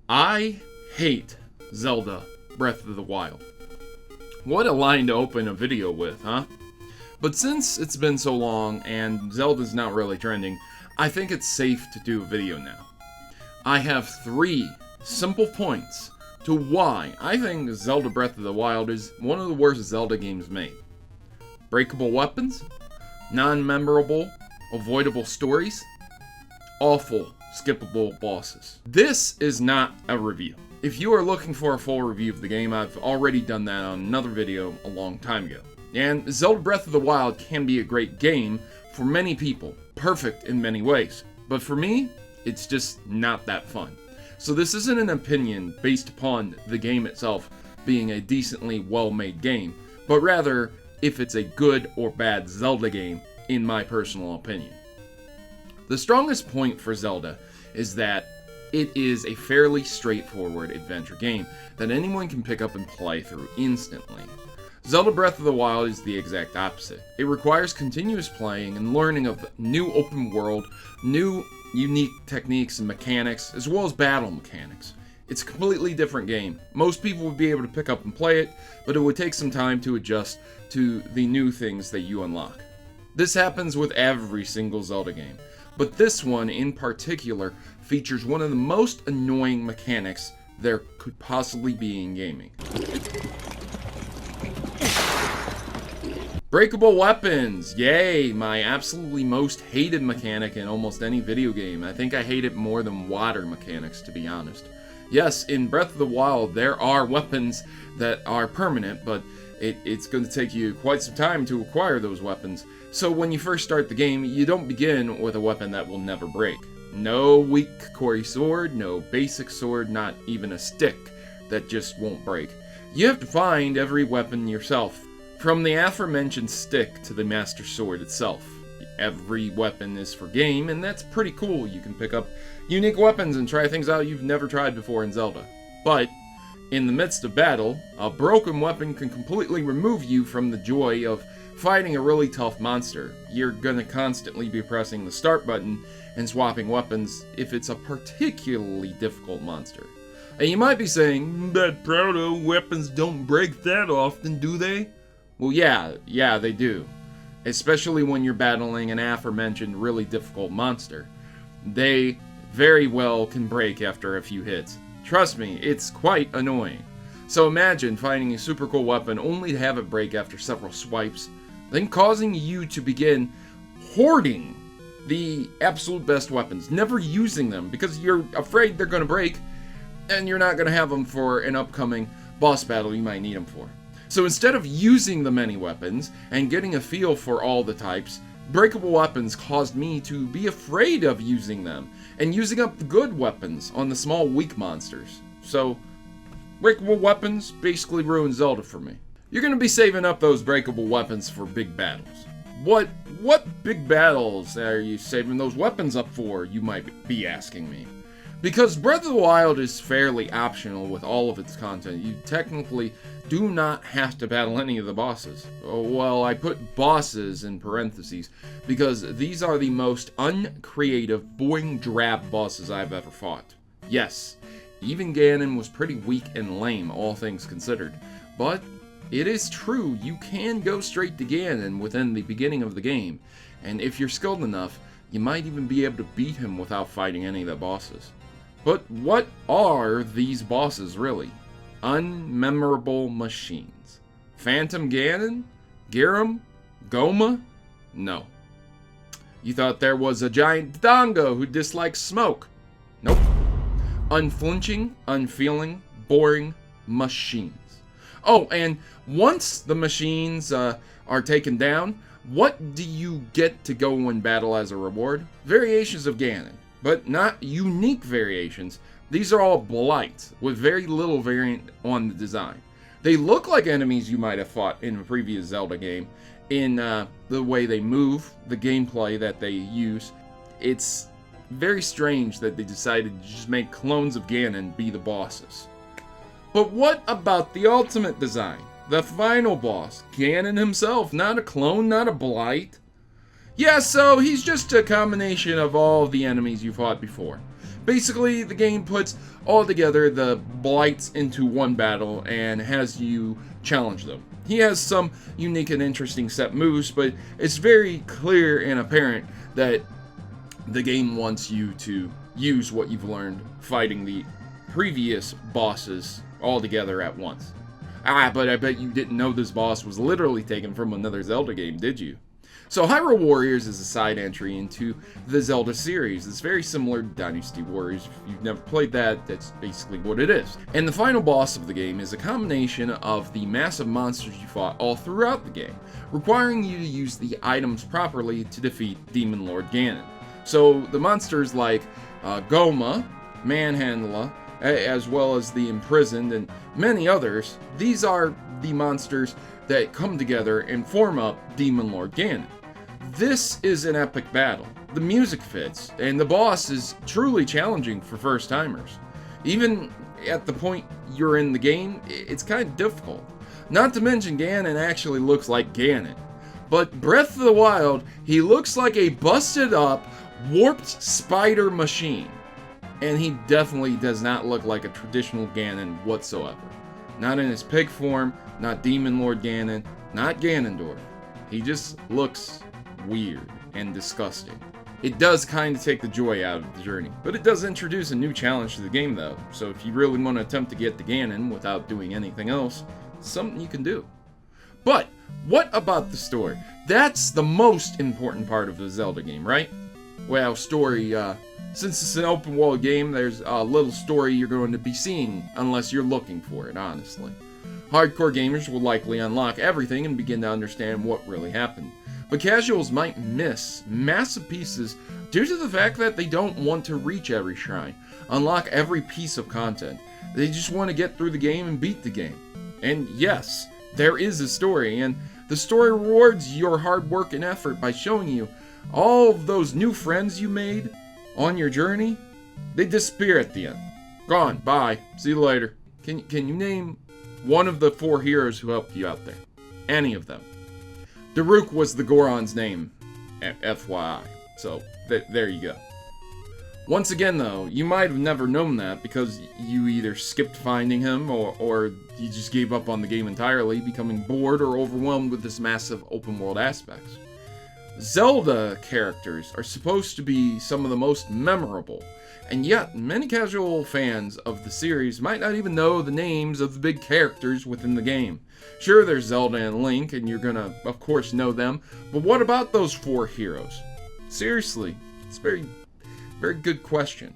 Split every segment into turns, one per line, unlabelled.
I hate Zelda Breath of the Wild. What a line to open a video with, huh? But since it's been so long and Zelda's not really trending, I think it's safe to do a video now. I have 3 simple points to why I think Zelda Breath of the Wild is one of the worst Zelda games made. Breakable weapons, non-memorable, avoidable stories, awful, skippable bosses. This is not a review. If you are looking for a full review of the game, I've already done that on another video a long time ago. And Zelda Breath of the Wild can be a great game for many people, perfect in many ways. But for me, it's just not that fun. So this isn't an opinion based upon the game itself being a decently well-made game, but rather if it's a good or bad Zelda game, in my personal opinion. The strongest point for Zelda is that it is a fairly straightforward adventure game that anyone can pick up and play through instantly. Zelda Breath of the Wild is the exact opposite. It requires continuous playing and learning of new open world, new unique techniques and mechanics, as well as battle mechanics. It's a completely different game. Most people would be able to pick up and play it, but it would take some time to adjust to the new things that you unlock. This happens with every single Zelda game, but this one in particular features one of the most annoying mechanics there could possibly be in gaming. Breakable weapons! Yay! My absolutely most hated mechanic in almost any video game. I think I hate it more than water mechanics, to be honest. Yes, in Breath of the Wild, there are weapons that are permanent, but it's going to take you quite some time to acquire those weapons. So when you first start the game, you don't begin with a weapon that will never break. No weak Kori sword, no basic sword, not even a stick that just won't break. You have to find every weapon yourself, from the aforementioned stick to the Master Sword itself. Every weapon is for game, and that's pretty cool. You can pick up unique weapons and try things out you've never tried before in Zelda. But in the midst of battle, a broken weapon can completely remove you from the joy of fighting a really tough monster. You're gonna constantly be pressing the start button and swapping weapons if it's a particularly difficult monster. And you might be saying, but Proto, weapons don't break that often, do they? Well, yeah, they do. Especially when you're battling an aforementioned really difficult monster. They very well can break after a few hits. Trust me, it's quite annoying. So imagine finding a super cool weapon only to have it break after several swipes, then causing you to begin hoarding the absolute best weapons, never using them because you're afraid they're going to break, and you're not going to have them for an upcoming boss battle you might need them for. So instead of using the many weapons and getting a feel for all the types, breakable weapons caused me to be afraid of using them and using up the good weapons on the small weak monsters. So breakable weapons basically ruined Zelda for me. You're going to be saving up those breakable weapons for big battles. What big battles are you saving those weapons up for, you might be asking me? Because Breath of the Wild is fairly optional with all of its content. You technically do not have to battle any of the bosses. Well, I put bosses in parentheses because these are the most uncreative, boring, drab bosses I've ever fought. Yes, even Ganon was pretty weak and lame, all things considered. But it is true, you can go straight to Ganon within the beginning of the game. And if you're skilled enough, you might even be able to beat him without fighting any of the bosses. But what are these bosses really? Unmemorable machines. Phantom Ganon? Giram? Goma? No. You thought there was a giant Dongo who dislikes smoke? Nope. Unflinching, unfeeling, boring machines. Oh, and once the machines are taken down, what do you get to go and battle as a reward? Variations of Ganon. But not unique variations. These are all blights, with very little variant on the design. They look like enemies you might have fought in a previous Zelda game, in the way they move, the gameplay that they use. It's very strange that they decided to just make clones of Ganon be the bosses. But what about the ultimate design? The final boss, Ganon himself, not a clone, not a blight. Yeah, so he's just a combination of all the enemies you fought before. Basically, the game puts all together the blights into one battle and has you challenge them. He has some unique and interesting set moves, but it's very clear and apparent that the game wants you to use what you've learned fighting the previous bosses all together at once. But I bet you didn't know this boss was literally taken from another Zelda game, did you? So Hyrule Warriors is a side entry into the Zelda series. It's very similar to Dynasty Warriors. If you've never played that, that's basically what it is. And the final boss of the game is a combination of the massive monsters you fought all throughout the game, requiring you to use the items properly to defeat Demon Lord Ganon. So the monsters like Goma, Manhandla, as well as the Imprisoned and many others, these are the monsters that come together and form up Demon Lord Ganon. This is an epic battle. The music fits, and the boss is truly challenging for first-timers. Even at the point you're in the game, it's kind of difficult. Not to mention Ganon actually looks like Ganon. But Breath of the Wild, he looks like a busted-up, warped spider machine. And he definitely does not look like a traditional Ganon whatsoever. Not in his pig form, not Demon Lord Ganon, not Ganondorf. He just looks weird and disgusting. It does kind of take the joy out of the journey, but it does introduce a new challenge to the game though, so if you really want to attempt to get the Ganon without doing anything else, it's something you can do. But what about the story? That's the most important part of the Zelda game, right? Well, story, since it's an open world game, there's a little story you're going to be seeing unless you're looking for it, honestly. Hardcore gamers will likely unlock everything and begin to understand what really happened. But casuals might miss massive pieces due to the fact that they don't want to reach every shrine, unlock every piece of content. They just want to get through the game and beat the game. And yes, there is a story, and the story rewards your hard work and effort by showing you all of those new friends you made on your journey. They disappear at the end. Gone, bye, see you later. Can you name one of the 4 heroes who helped you out there? Any of them. Daruk was the Goron's name, FYI. So, there you go. Once again though, you might have never known that because you either skipped finding him or you just gave up on the game entirely, becoming bored or overwhelmed with this massive open world aspects. Zelda characters are supposed to be some of the most memorable, and yet many casual fans of the series might not even know the names of the big characters within the game. Sure, there's Zelda and Link, and you're gonna, of course, know them, but what about those 4 heroes? Seriously, it's a very, very good question.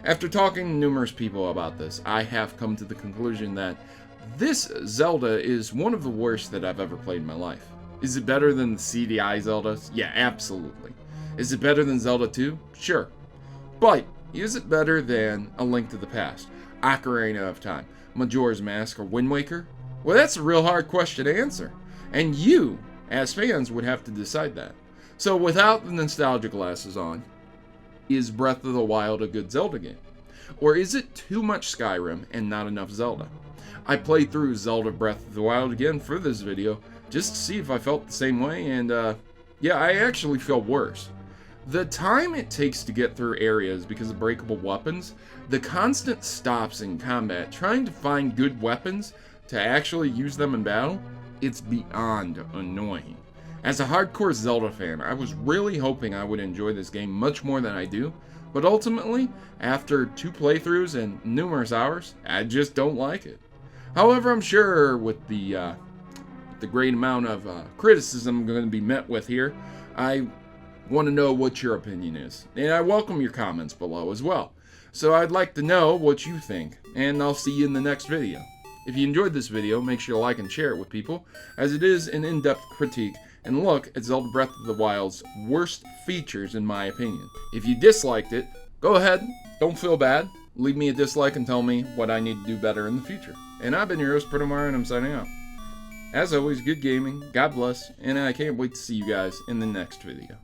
After talking to numerous people about this, I have come to the conclusion that this Zelda is one of the worst that I've ever played in my life. Is it better than the CDI Zeldas? Yeah, absolutely. Is it better than Zelda 2? Sure. But, is it better than A Link to the Past, Ocarina of Time, Majora's Mask, or Wind Waker? Well, that's a real hard question to answer. And you, as fans, would have to decide that. So, without the nostalgia glasses on, is Breath of the Wild a good Zelda game? Or is it too much Skyrim and not enough Zelda? I played through Zelda Breath of the Wild again for this video, just to see if I felt the same way, and yeah, I actually feel worse. The time it takes to get through areas because of breakable weapons, the constant stops in combat trying to find good weapons to actually use them in battle, it's beyond annoying. As a hardcore Zelda fan, I was really hoping I would enjoy this game much more than I do, but ultimately, after 2 playthroughs and numerous hours, I just don't like it. However, I'm sure with the great amount of criticism I'm going to be met with here, I want to know what your opinion is. And I welcome your comments below as well. So I'd like to know what you think, and I'll see you in the next video. If you enjoyed this video, make sure to like and share it with people, as it is an in-depth critique and look at Zelda Breath of the Wild's worst features in my opinion. If you disliked it, go ahead, don't feel bad, leave me a dislike and tell me what I need to do better in the future. And I've been your host, Protomario, and I'm signing out. As always, good gaming, God bless, and I can't wait to see you guys in the next video.